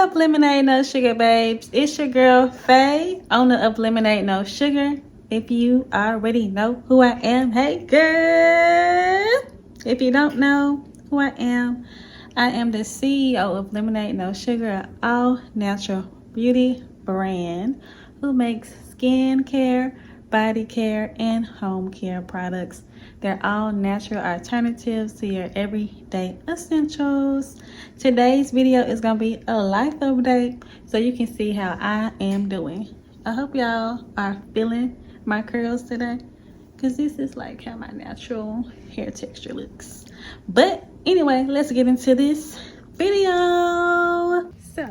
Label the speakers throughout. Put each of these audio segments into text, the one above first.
Speaker 1: up, Lemonade No Sugar babes? It's your girl Faye, owner of Lemonade No Sugar. If you already know who I am, hey girl. If you don't know who I am the CEO of Lemonade No Sugar, an all natural beauty brand who makes skin care, body care, and home care products. They're all natural alternatives to your everyday essentials. Today's video is going to be a life update so you can see how I am doing. I hope y'all are feeling my curls today because this is like how my natural hair texture looks. But anyway, let's get into this video. So,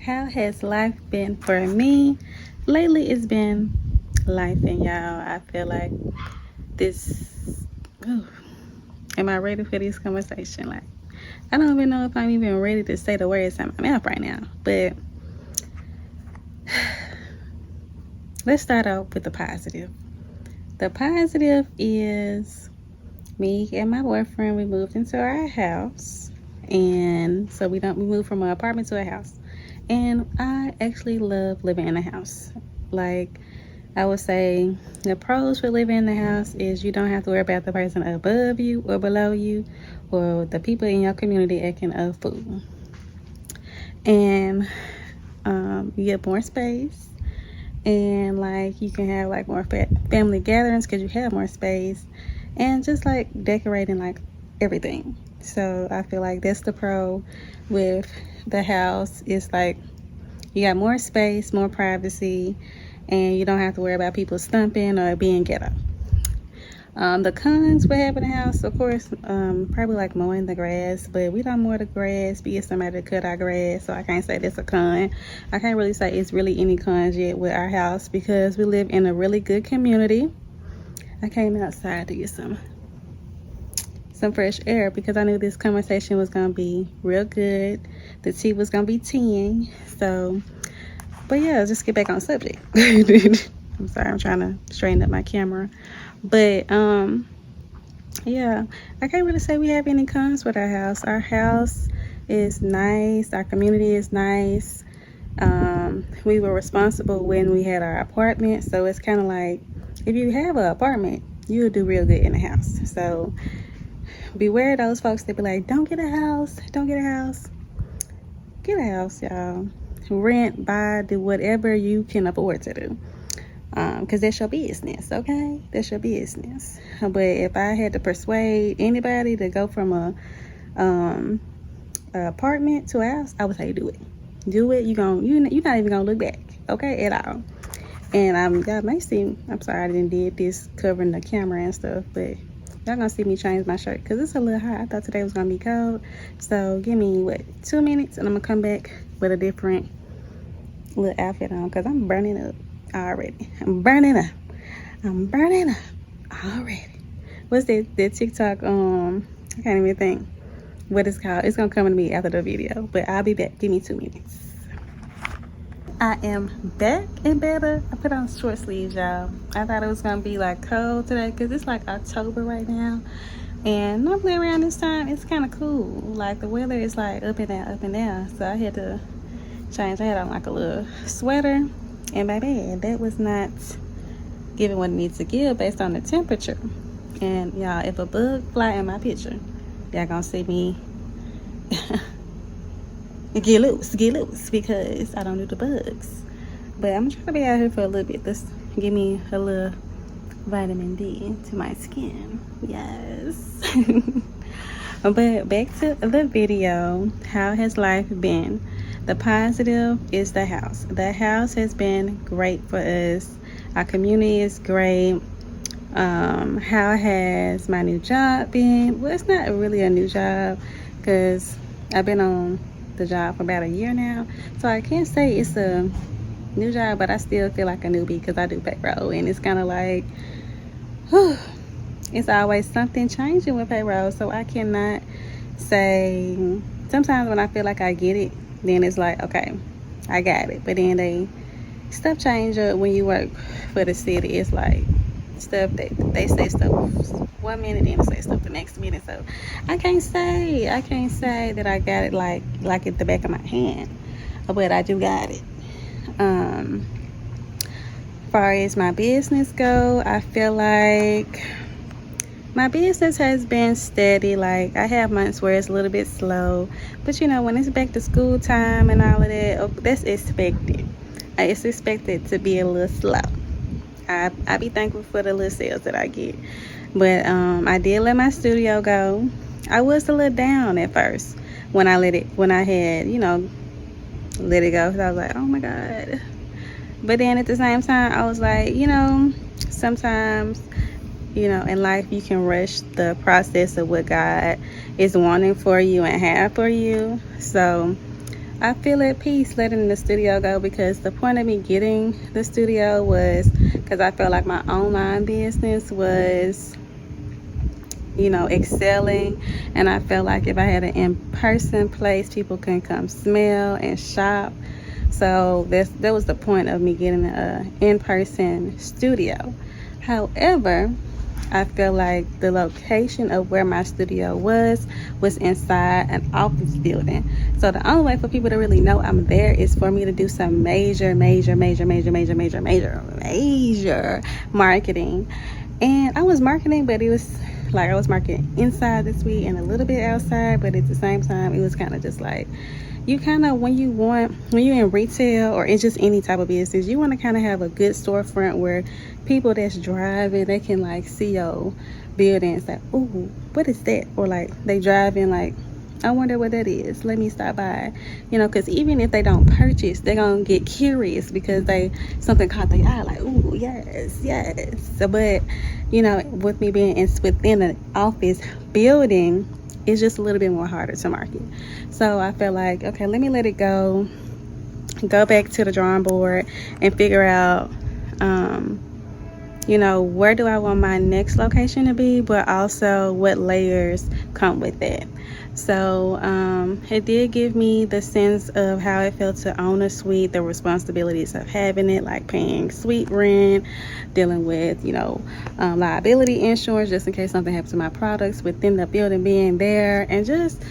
Speaker 1: how has life been for me? Lately, it's been life, and y'all, I feel like this. Ooh, am I ready for this conversation? Like, I don't even know if I'm even ready to say the words out my mouth right now. But let's start off with the positive. The positive is me and my boyfriend. We moved into our house, and so we moved from an apartment to a house. And I actually love living in a house. Like, I would say the pros for living in the house is you don't have to worry about the person above you or below you or the people in your community acting a fool. And you get more space, and like you can have like more family gatherings because you have more space, and just like decorating like everything. So I feel like that's the pro with the house. It's like you got more space, more privacy, and you don't have to worry about people stumping or being ghetto. The cons with having a house, of course, probably like mowing the grass, but we don't mow the grass. We get somebody to cut our grass, so I can't say that's a con. I can't really say it's really any cons yet with our house because we live in a really good community. I came outside to get some fresh air because I knew this conversation was gonna be real good. The tea was gonna be teaing. So, but yeah, just get back on subject. I'm sorry, I'm trying to straighten up my camera. But yeah, I can't really say we have any cons with our house. Our house is nice. Our community is nice. We were responsible when we had our apartment, so it's kind of like if you have an apartment, you'll do real good in a house. So beware of those folks that be like, don't get a house, don't get a house. Get a house, y'all. Rent, buy, do whatever you can afford to do, because that's your business. Okay, that's your business. But if I had to persuade anybody to go from a apartment to a house, I would say do it. You're not even gonna look back, okay, at all. And y'all may see, I'm sorry I didn't did this covering the camera and stuff, but y'all gonna see me change my shirt because it's a little hot. I thought today was gonna be cold. So give me 2 minutes and I'm gonna come back with a different little outfit on because I'm burning up already. I'm burning up already. What's that TikTok? I can't even think what it's called. It's gonna come to me after the video, but I'll be back. Give me 2 minutes. I am back and better. I put on short sleeves, y'all. I thought it was gonna be like cold today because it's like October right now, and normally around this time it's kind of cool. Like the weather is like up and down, so I had to change. I had on like a little sweater, and baby, that was not giving what it needs to give based on the temperature. And y'all, if a bug fly in my picture, y'all gonna see me get loose because I don't do the bugs. But I'm trying to be out here for a little bit. Let's give me a little vitamin D to my skin. Yes. But back to the video. How has life been? The positive is the house. The house has been great for us. Our community is great. How has my new job been? Well, it's not really a new job because I've been on the job for about a year now, so I can't say it's a new job, but I still feel like a newbie because I do payroll, and it's kind of like whew, it's always something changing with payroll. So I cannot say, sometimes when I feel like I get it, then it's like, okay, I got it, but then stuff change up when you work for the city. It's like stuff that they say stuff 1 minute, then say stuff the next minute. So I can't say that I got it like at the back of my hand. but I do got it. Far as my business go, I feel like my business has been steady. Like, I have months where it's a little bit slow, but you know, when it's back to school time and all of that, that's expected. It's expected to be a little slow. I be thankful for the little sales that I get, but I did let my studio go. I was a little down at first when I had, you know, let it go, because I was like, oh my god. But then at the same time, I was like, you know, sometimes, you know, in life you can rush the process of what God is wanting for you and have for you. So I feel at peace letting the studio go, because the point of me getting the studio was because I felt like my online business was, you know, excelling, and I felt like if I had an in-person place, people can come smell and shop. So that was the point of me getting an in-person studio. However, I feel like the location of where my studio was inside an office building. So the only way for people to really know I'm there is for me to do some major marketing. And I was marketing, but it was like I was marketing inside the suite and a little bit outside, but at the same time it was kind of just like, you kind of, when you're in retail or in just any type of business, you want to kind of have a good storefront where people that's driving, they can like see your building and say, ooh, what is that? Or like they drive in like, I wonder what that is, let me stop by. You know, because even if they don't purchase, they're gonna get curious because something caught their eye, like, ooh, yes. So, but you know, with me being within an office building, it's just a little bit more harder to market. So I felt like, okay, let me let it go back to the drawing board and figure out, you know, where do I want my next location to be, but also what layers come with that. So it did give me the sense of how it felt to own a suite, the responsibilities of having it, like paying suite rent, dealing with, you know, liability insurance just in case something happens to my products within the building, being there, and just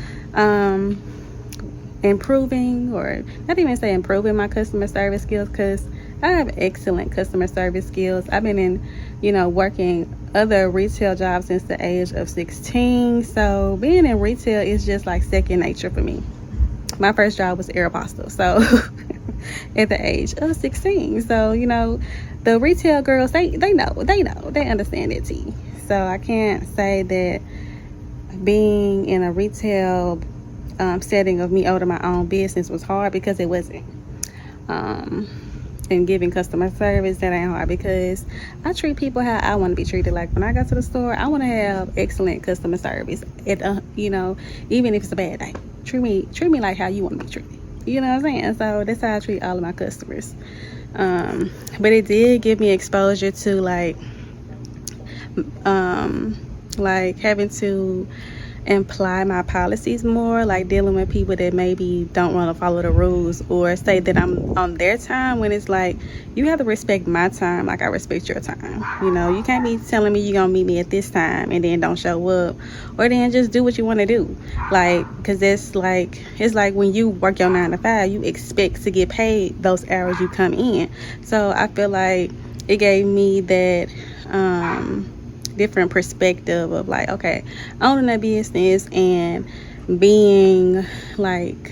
Speaker 1: improving, or not even say improving, my customer service skills, because I have excellent customer service skills. I've been in, you know, working other retail jobs since the age of 16. So being in retail is just like second nature for me. My first job was Aeropostale, so at the age of 16. So, you know, the retail girls, they understand it tea. So I can't say that being in a retail setting of me owning my own business was hard, because it wasn't. And giving customer service, that ain't hard, because I treat people how I want to be treated. Like when I go to the store, I want to have excellent customer service. You know, even if it's a bad day, treat me like how you want to be treated. You know what I'm saying? So that's how I treat all of my customers. But it did give me exposure to like having to imply my policies more, like dealing with people that maybe don't want to follow the rules or say that I'm on their time, when it's like, you have to respect my time like I respect your time. You know, you can't be telling me you're gonna meet me at this time and then don't show up, or then just do what you want to do. Like, because it's like when you work your 9 to 5, you expect to get paid those hours you come in. So I feel like it gave me that different perspective of like, okay, owning a business and being like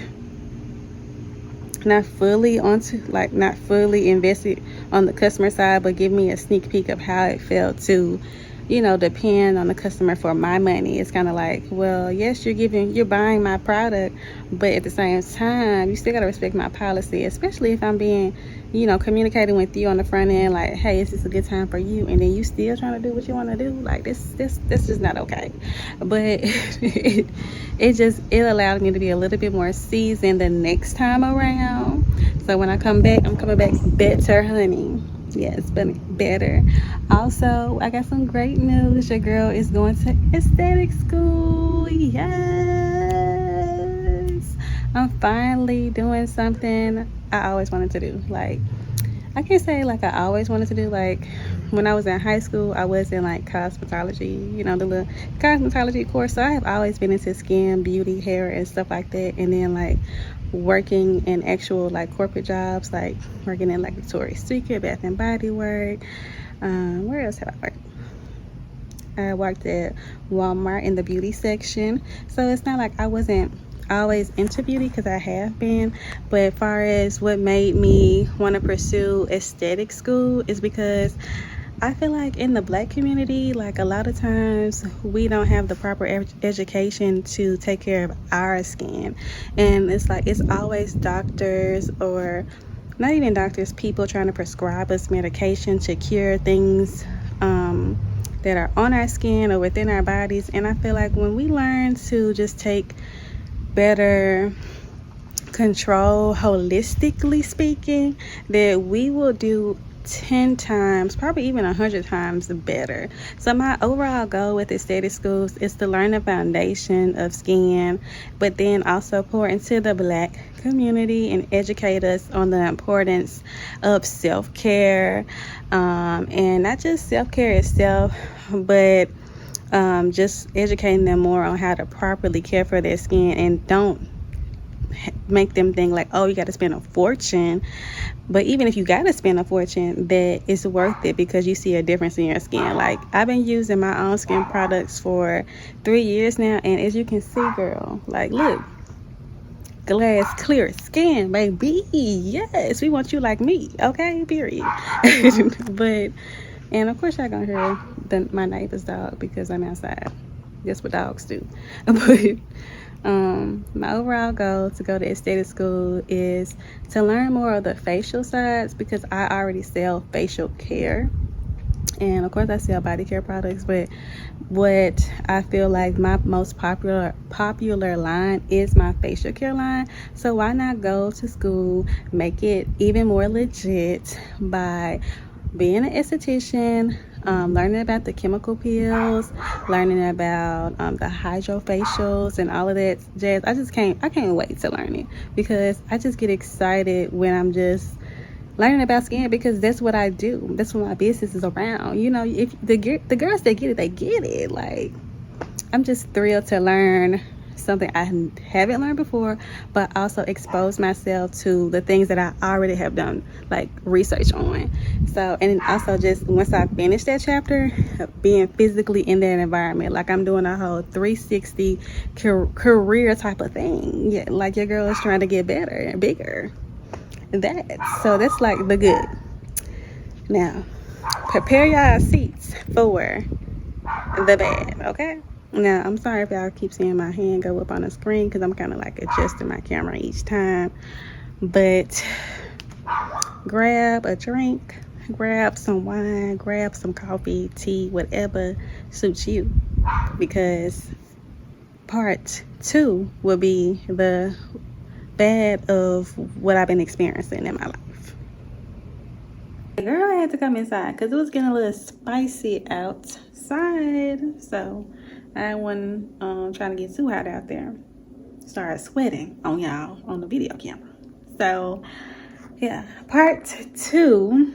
Speaker 1: not fully invested on the customer side, but give me a sneak peek of how it felt to, you know, depend on the customer for my money. It's kind of like, well, yes, you're buying my product, but at the same time, you still got to respect my policy, especially if I'm being, you know, communicating with you on the front end, like, hey, is this a good time for you? And then you still trying to do what you want to do. Like, this is not okay. But it allowed me to be a little bit more seasoned the next time around. So when I come back, I'm coming back better, honey. Yes, but better. Also, I got some great news. Your girl is going to aesthetic school. Yes, I'm finally doing something I always wanted to do. Like, I can't say like I always wanted to do. Like, when I was in high school, I was in like cosmetology, you know, the little cosmetology course. So I have always been into skin, beauty, hair, and stuff like that. And then like working in actual like corporate jobs, like working in like Victoria's Secret, Bath and Body Works. Where else have I worked? I worked at Walmart in the beauty section. So it's not like I wasn't always into beauty, because I have been. But as far as what made me want to pursue aesthetic school is because I feel like in the Black community, like a lot of times we don't have the proper education to take care of our skin. And it's like it's always doctors, or not even doctors, people trying to prescribe us medication to cure things that are on our skin or within our bodies. And I feel like when we learn to just take better control, holistically speaking, that we will do 10 times, probably even 100 times better. So my overall goal with aesthetic schools is to learn the foundation of skin, but then also pour into the Black community and educate us on the importance of self-care, and not just self-care itself, but just educating them more on how to properly care for their skin, and don't make them think like, oh, you got to spend a fortune. But even if you got to spend a fortune, that it's worth it because you see a difference in your skin. Like, I've been using my own skin products for 3 years now, and as you can see, girl, like, look, glass clear skin, baby. Yes, we want you like me, okay, period. But, and of course y'all gonna hear my neighbor's dog because I'm outside. That's what dogs do. But my overall goal to go to aesthetic school is to learn more of the facial sides, because I already sell facial care, and of course I sell body care products, but what I feel like my most popular line is my facial care line. So why not go to school, make it even more legit by being an esthetician, learning about the chemical peels, learning about the hydrofacials and all of that jazz. I can't wait to learn it, because I just get excited when I'm just learning about skin, because that's what I do. That's what my business is around. You know, if the girls that get it, they get it. Like, I'm just thrilled to learn something I haven't learned before, but also expose myself to the things that I already have done like research on. So, and also just once I finish that chapter, being physically in that environment, like I'm doing a whole 360 career type of thing. Yeah, like your girl is trying to get better and bigger. So that's like the good. Now, prepare y'all seats for the bad, okay? Now, I'm sorry if y'all keep seeing my hand go up on the screen, because I'm kind of like adjusting my camera each time. But grab a drink, grab some wine, grab some coffee, tea, whatever suits you, because part 2 will be the bad of what I've been experiencing in my life. Girl, I had to come inside because it was getting a little spicy outside, so I wasn't trying to get too hot out there. Started sweating on y'all on the video camera. So yeah, part 2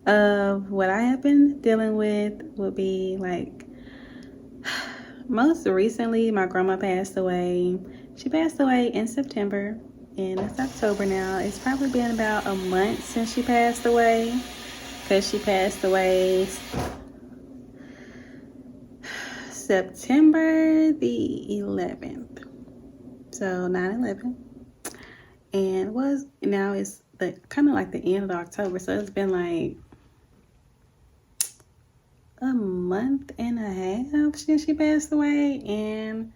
Speaker 1: of what I have been dealing with would be like, most recently my grandma passed away. She passed away in September, and it's October now. It's probably been about a month since she passed away, because she passed away September the 11th. So 9/11. And now it's the kind of like the end of October, so it's been like a month and a half since she passed away. And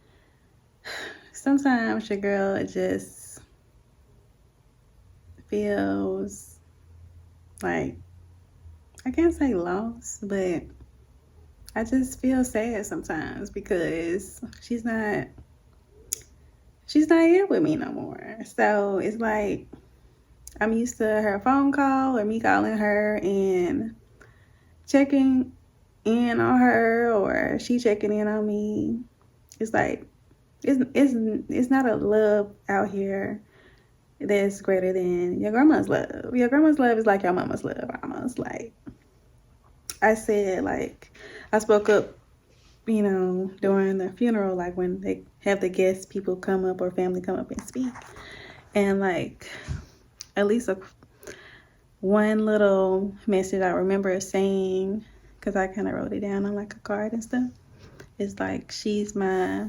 Speaker 1: sometimes your girl just feels like, I can't say lost, but I just feel sad sometimes, because she's not here with me no more. So it's like I'm used to her phone call or me calling her and checking in on her, or she checking in on me. It's like it's not a love out here that's greater than your grandma's love. Your grandma's love is like your mama's love, almost. Like I said, like I spoke up, you know, during the funeral, like when they have the guests, people come up or family come up and speak. And like at least one little message I remember saying, because I kind of wrote it down on like a card and stuff, is like, she's my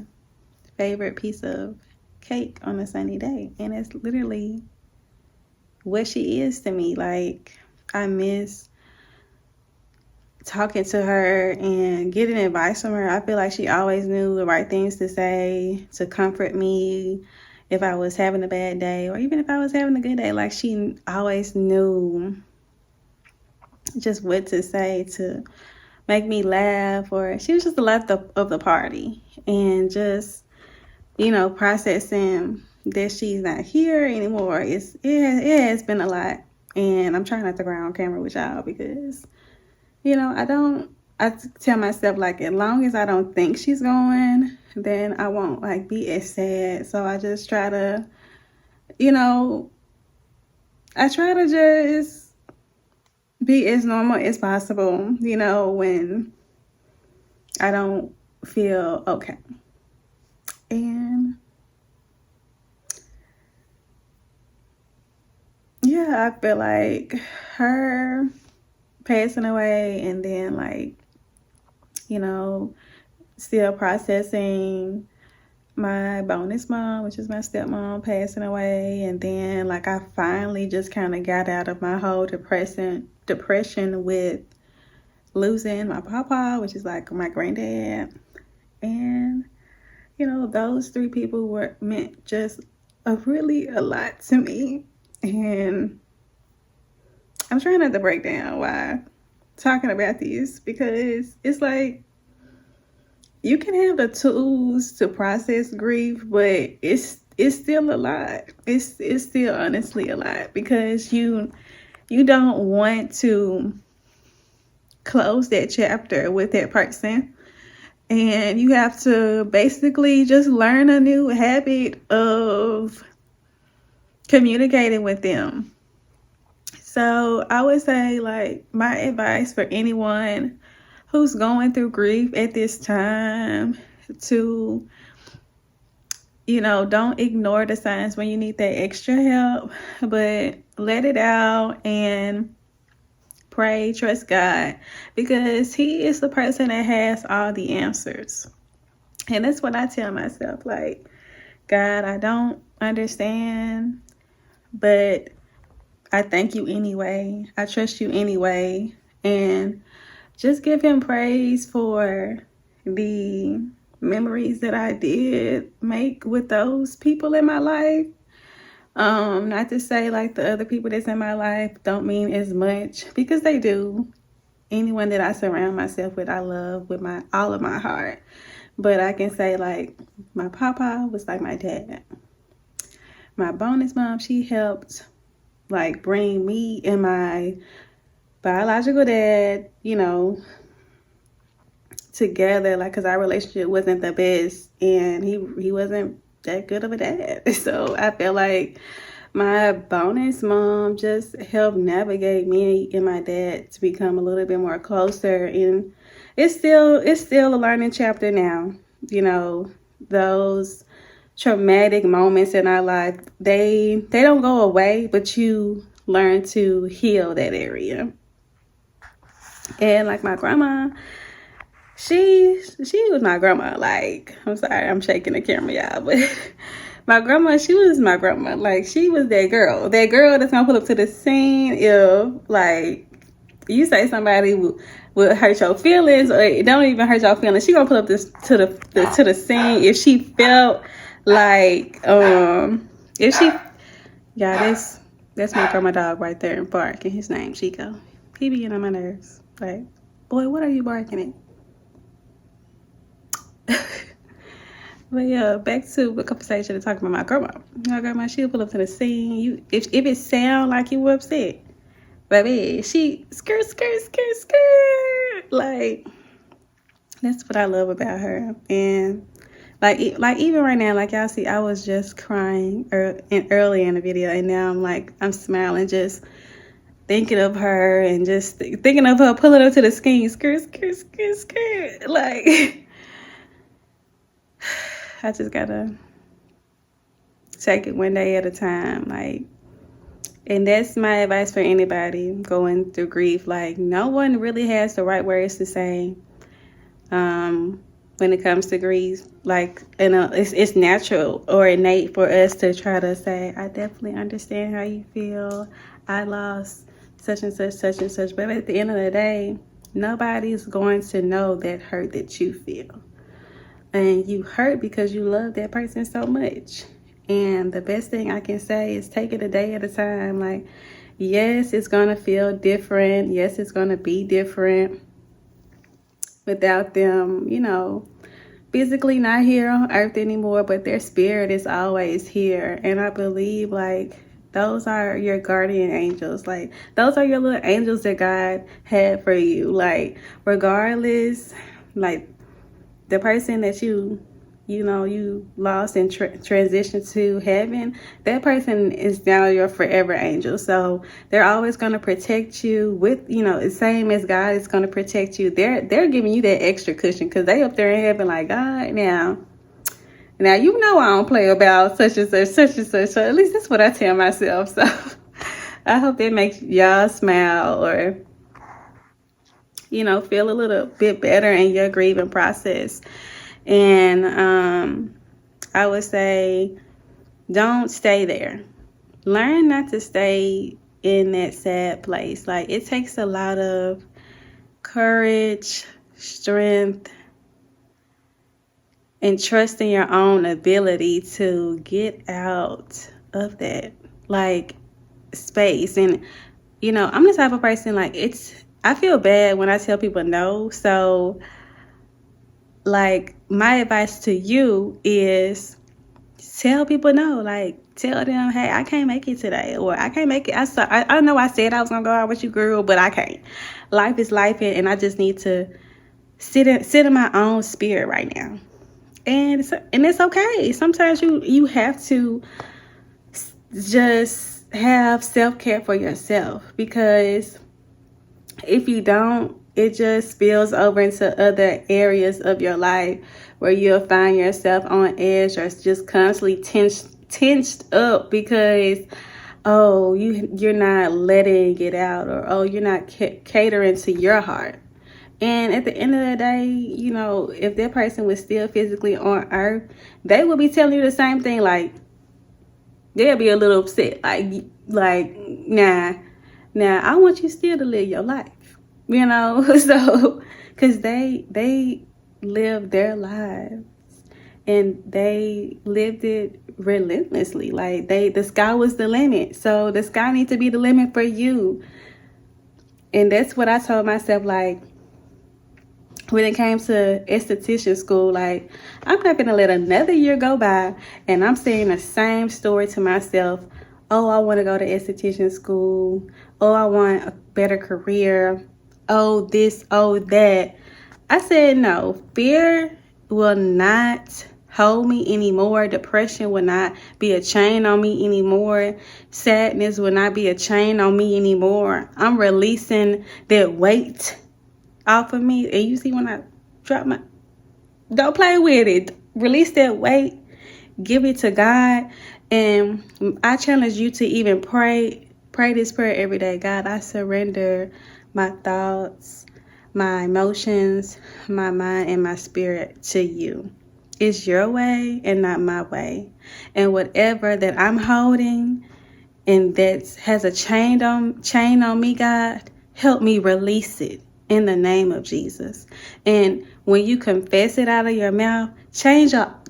Speaker 1: favorite piece of cake on a sunny day. And it's literally what she is to me. Like, I miss talking to her and getting advice from her. I feel like she always knew the right things to say to comfort me if I was having a bad day, or even if I was having a good day. Like, she always knew just what to say to make me laugh, or she was just the life of the party. And just, you know, processing that she's not here anymore, it has been a lot. And I'm trying not to cry on camera with y'all because, you know, I tell myself, like, as long as I don't think she's going, then I won't, like, be as sad. So I just try to, you know, I try to just be as normal as possible, you know, when I don't feel okay. And yeah, I feel like her passing away, and then, like, you know, still processing my bonus mom, which is my stepmom, passing away. And then, like, I finally just kind of got out of my whole depression with losing my papa, which is like my granddad. And, you know, those three people were meant just a lot to me. And I'm trying not to break down why talking about these, because it's like, you can have the tools to process grief, but it's still a lot. It's still honestly a lot, because you don't want to close that chapter with that person, and you have to basically just learn a new habit of communicating with them. So I would say, like, my advice for anyone who's going through grief at this time, to, you know, don't ignore the signs when you need that extra help, but let it out and pray, trust God, because He is the person that has all the answers. And that's what I tell myself, like, God, I don't understand, but I thank you anyway. I trust you anyway. And just give Him praise for the memories that I did make with those people in my life. Not to say, like, the other people that's in my life don't mean as much, because they do. Anyone that I surround myself with, I love with all of my heart. But I can say, like, my papa was like my dad. My bonus mom, she helped, like, bring me and my biological dad, you know, together, like, because our relationship wasn't the best, and he wasn't that good of a dad. So I feel like my bonus mom just helped navigate me and my dad to become a little bit more closer. And it's still a learning chapter now. You know, those traumatic moments in our life, they don't go away, but you learn to heal that area. And like my grandma, she was my grandma. Like, I'm sorry, I'm shaking the camera, y'all, but my grandma, she was my grandma. Like, she was that girl that's gonna pull up to the scene if, like, you say somebody will hurt your feelings, or it don't even hurt your feelings. She gonna pull up to the scene if she felt like, if she, yeah, that's my grandma dog right there barking. His name Chico. He be getting on my nerves. Like, boy, what are you barking at? But yeah, back to the conversation and talking about my grandma. My grandma, she'll pull up to the scene. If it sound like you were upset, baby, she skirt. Like, that's what I love about her. And like even right now, like y'all see, I was just crying early in the video, and now I'm smiling, just thinking of her, and just thinking of her pulling up to the scene, skirt. Like, I just gotta take it one day at a time. Like, and that's my advice for anybody going through grief. Like, no one really has the right words to say when it comes to grief. Like, it's natural or innate for us to try to say, I definitely understand how you feel. I lost such and such, such and such. But at the end of the day, nobody's going to know that hurt that you feel. And you hurt because you love that person so much. And the best thing I can say is take it a day at a time. Like, yes, it's going to feel different. Yes, it's going to be different without them, physically not here on earth anymore, but their spirit is always here. And I believe, like, those are your guardian angels. Like, those are your little angels that God had for you. Like, regardless, like, the person that you lost and transitioned to heaven, that person is now your forever angel. So they're always going to protect you with, the same as God is going to protect you. They're giving you that extra cushion because they up there in heaven like, God, now I don't play about such and such, such and such. So at least that's what I tell myself. So I hope that makes y'all smile or, feel a little bit better in your grieving process. And I would say, don't stay there. Learn not to stay in that sad place. Like, it takes a lot of courage, strength, and trust in your own ability to get out of that, like, space. And, I'm the type of person, like, I feel bad when I tell people no. So, like, my advice to you is tell people no. Like, tell them, hey, I can't make it today, or I can't make it. I know I said I was gonna go out with you, girl, but I can't. Life is life, and I just need to sit in my own spirit right now. And it's okay. Sometimes you have to just have self-care for yourself, because if you don't, it just spills over into other areas of your life where you'll find yourself on edge or just constantly tensed up because, you're not letting it out, or, you're not catering to your heart. And at the end of the day, if that person was still physically on earth, they will be telling you the same thing. Like, they'll be a little upset. Like, nah, I want you still to live your life. So, because they lived their lives and they lived it relentlessly. Like, the sky was the limit. So the sky needs to be the limit for you. And that's what I told myself, like, when it came to esthetician school. Like, I'm not going to let another year go by and I'm saying the same story to myself. Oh, I want to go to esthetician school. Oh, I want a better career. Oh, this, oh, that. I said no. Fear will not hold me anymore. Depression will not be a chain on me anymore. Sadness will not be a chain on me anymore. I'm releasing that weight off of me. And you see when I drop don't play with it. Release that weight. Give it to God. And I challenge you to even pray this prayer every day. God, I surrender my thoughts, my emotions, my mind, and my spirit to you. It's your way and not my way. And whatever that I'm holding and that has a chain on me, God, help me release it in the name of Jesus. And when you confess it out of your mouth, chains are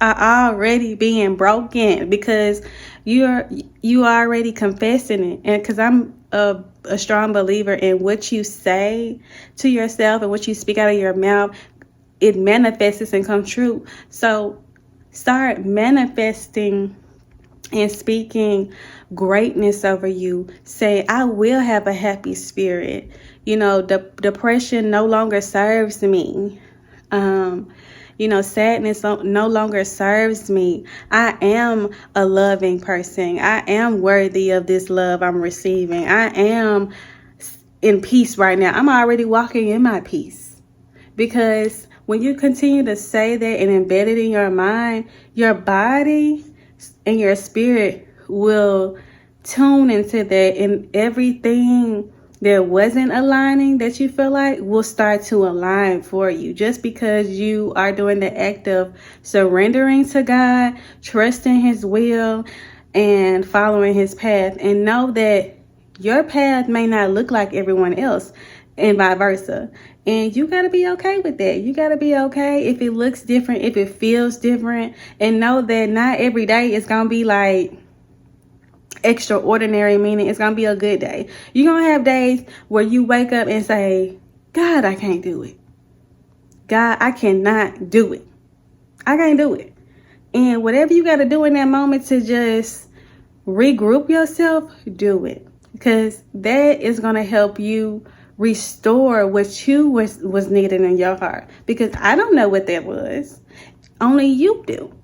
Speaker 1: already being broken, because you are already confessing it. And because I'm a strong believer in what you say to yourself and what you speak out of your mouth, it manifests and comes true. So start manifesting and speaking greatness over you. Say, I will have a happy spirit. Depression no longer serves me. Sadness no longer serves me. I am a loving person. I am worthy of this love I'm receiving. I am in peace right now. I'm already walking in my peace. Because when you continue to say that and embed it in your mind, your body and your spirit will tune into that, and everything that wasn't aligning that you feel like will start to align for you, just because you are doing the act of surrendering to God, trusting his will, and following his path. And know that your path may not look like everyone else, and vice versa. And you got to be okay with that. You got to be okay if it looks different, if it feels different, and know that not every day is going to be like extraordinary, meaning it's going to be a good day. You're going to have days where you wake up and say, God, I can't do it. God, I cannot do it. I can't do it. And whatever you got to do in that moment to just regroup yourself, do it. Because that is going to help you restore what you was needed in your heart. Because I don't know what that was. Only you do.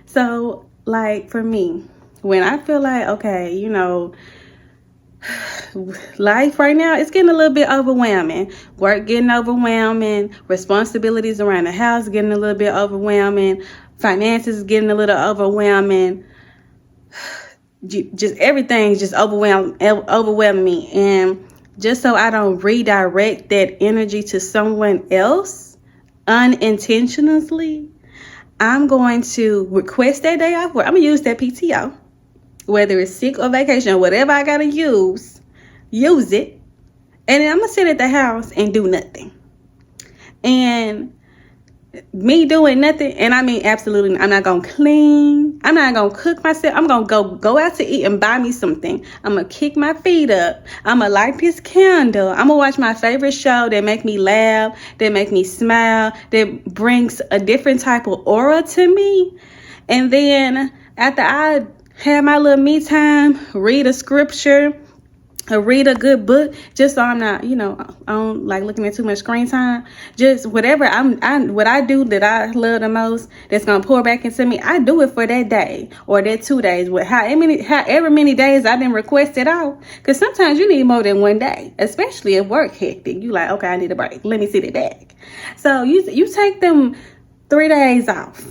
Speaker 1: So, like, for me, when I feel like, okay, you know, life right now, it's getting a little bit overwhelming. Work getting overwhelming. Responsibilities around the house getting a little bit overwhelming. Finances getting a little overwhelming. Just everything's just overwhelming me. And just so I don't redirect that energy to someone else unintentionally, I'm going to request that day off. I'm going to use that PTO. Whether it's sick or vacation, whatever I got to use it. And then I'm going to sit at the house and do nothing. And me doing nothing, and I mean absolutely, I'm not going to clean. I'm not going to cook myself. I'm going to go out to eat and buy me something. I'm going to kick my feet up. I'm going to light this candle. I'm going to watch my favorite show that make me laugh, that make me smile, that brings a different type of aura to me. And then after I have my little me time, read a scripture, or read a good book, just so I'm not, you know, I don't like looking at too much screen time. Just whatever what I do that I love the most, that's gonna pour back into me, I do it for that day or that 2 days, with however many days I've been requested out. Because sometimes you need more than one day, especially if work hectic. You like, okay, I need a break. Let me sit it back. So you take them 3 days off.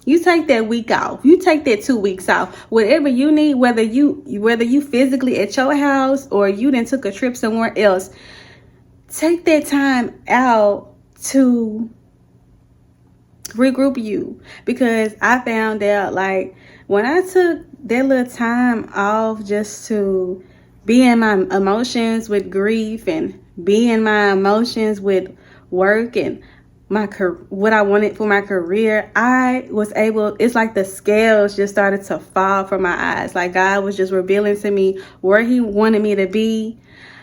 Speaker 1: You take that week off. You take that 2 weeks off. Whatever you need, whether you physically at your house or you then took a trip somewhere else, take that time out to regroup you. Because I found out, like, when I took that little time off just to be in my emotions with grief and be in my emotions with work and what I wanted for my career, I was able, it's like the scales just started to fall from my eyes. Like God was just revealing to me where he wanted me to be,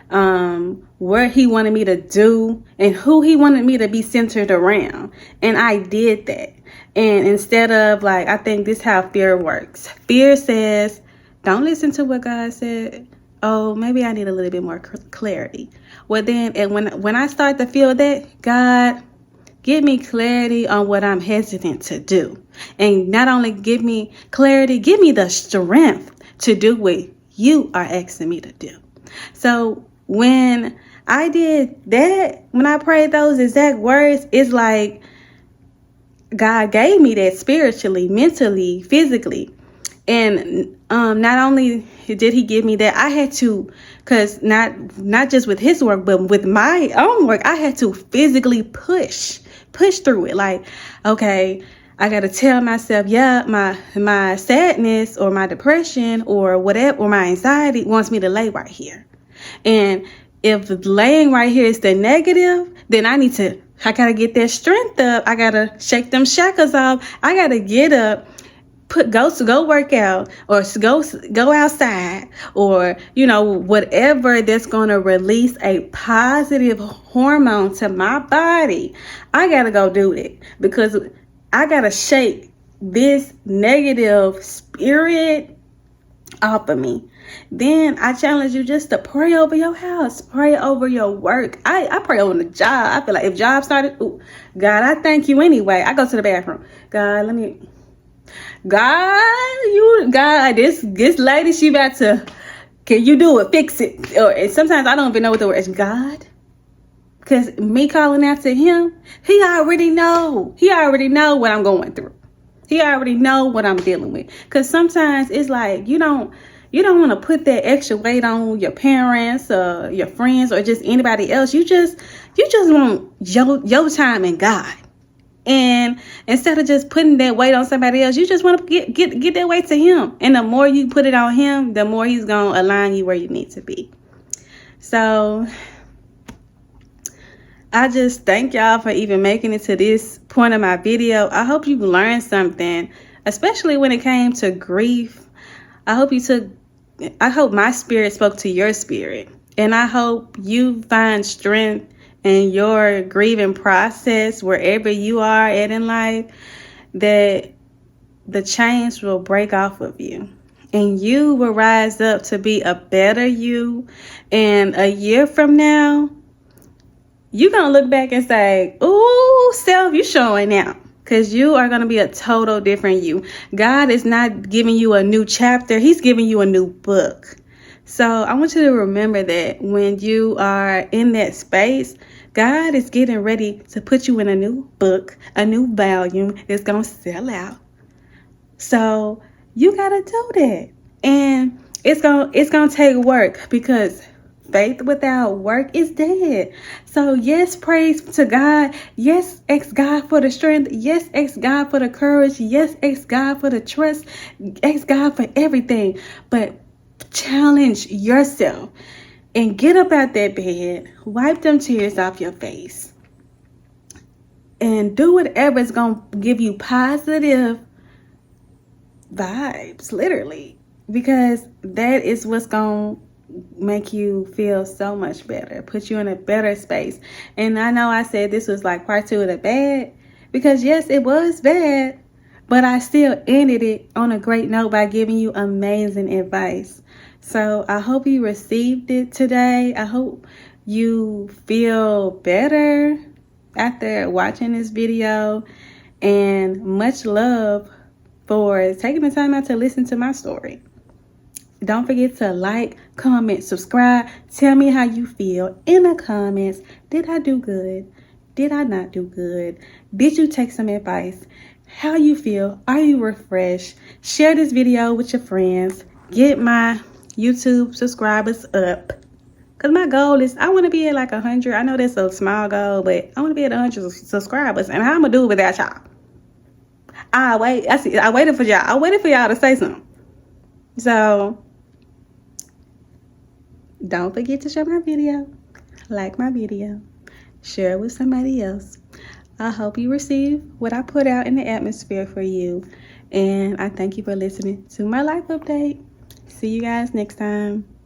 Speaker 1: where he wanted me to do, and who he wanted me to be centered around. And I did that. And instead of, like, I think this is how fear works. Fear says, don't listen to what God said. Oh, maybe I need a little bit more clarity. Well, then, and when I start to feel that, God, give me clarity on what I'm hesitant to do. And not only give me clarity, give me the strength to do what you are asking me to do. So when I did that, when I prayed those exact words, it's like God gave me that spiritually, mentally, physically. And not only did he give me that, I had to, because not just with his work, but with my own work, I had to physically push through it. Like, okay, I got to tell myself, yeah, my sadness or my depression or whatever, or my anxiety wants me to lay right here. And if laying right here is the negative, then I got to get that strength up. I got to shake them shackles off. I got to get up, go work out, or go outside, or, you know, whatever that's going to release a positive hormone to my body. I got to go do it, because I got to shake this negative spirit off of me. Then I challenge you just to pray over your house, pray over your work. I pray over the job. I feel like if job started, God, I thank you anyway. I go to the bathroom. God, this lady, she about to, can you do it? Fix it. Or sometimes I don't even know what the word is. God, because me calling out to him, he already know what I'm going through. He already know what I'm dealing with. Because sometimes it's like you don't want to put that extra weight on your parents or your friends or just anybody else. You just want your time in God. And instead of just putting that weight on somebody else, you just want to get that weight to him. And the more you put it on him, the more he's going to align you where you need to be. So I just thank y'all for even making it to this point of my video. I hope you learned something, especially when it came to grief. I hope my spirit spoke to your spirit. And I hope you find strength in your grieving process, wherever you are at in life, that the chains will break off of you and you will rise up to be a better you. And a year from now, you're going to look back and say, ooh, self, you showing out. Because you are going to be a total different you. God is not giving you a new chapter. He's giving you a new book. So I want you to remember that when you are in that space, God is getting ready to put you in a new book, a new volume that's going to sell out. So you got to do that. And it's going to take work, because faith without work is dead. So yes, praise to God. Yes, ask God for the strength. Yes, ask God for the courage. Yes, ask God for the trust. Ask God for everything. But challenge yourself and get up out that bed, wipe them tears off your face, and do whatever is going to give you positive vibes, literally, because that is what's going to make you feel so much better, put you in a better space. And I know I said this was like part 2 of the bad, because yes, it was bad, but I still ended it on a great note by giving you amazing advice. So I hope you received it today. I hope you feel better after watching this video, and much love for taking the time out to listen to my story. Don't forget to like, comment, subscribe. Tell me how you feel in the comments. Did I do good? Did I not do good? Did you take some advice? How you feel? Are you refreshed? Share this video with your friends. Get my YouTube subscribers up. Because my goal is, I want to be at like 100. I know that's a small goal, but I want to be at 100 subscribers. And how I'm going to do it without y'all? I waited for y'all. I waited for y'all to say something. So don't forget to share my video, like my video, share it with somebody else. I hope you receive what I put out in the atmosphere for you. And I thank you for listening to my life update. See you guys next time.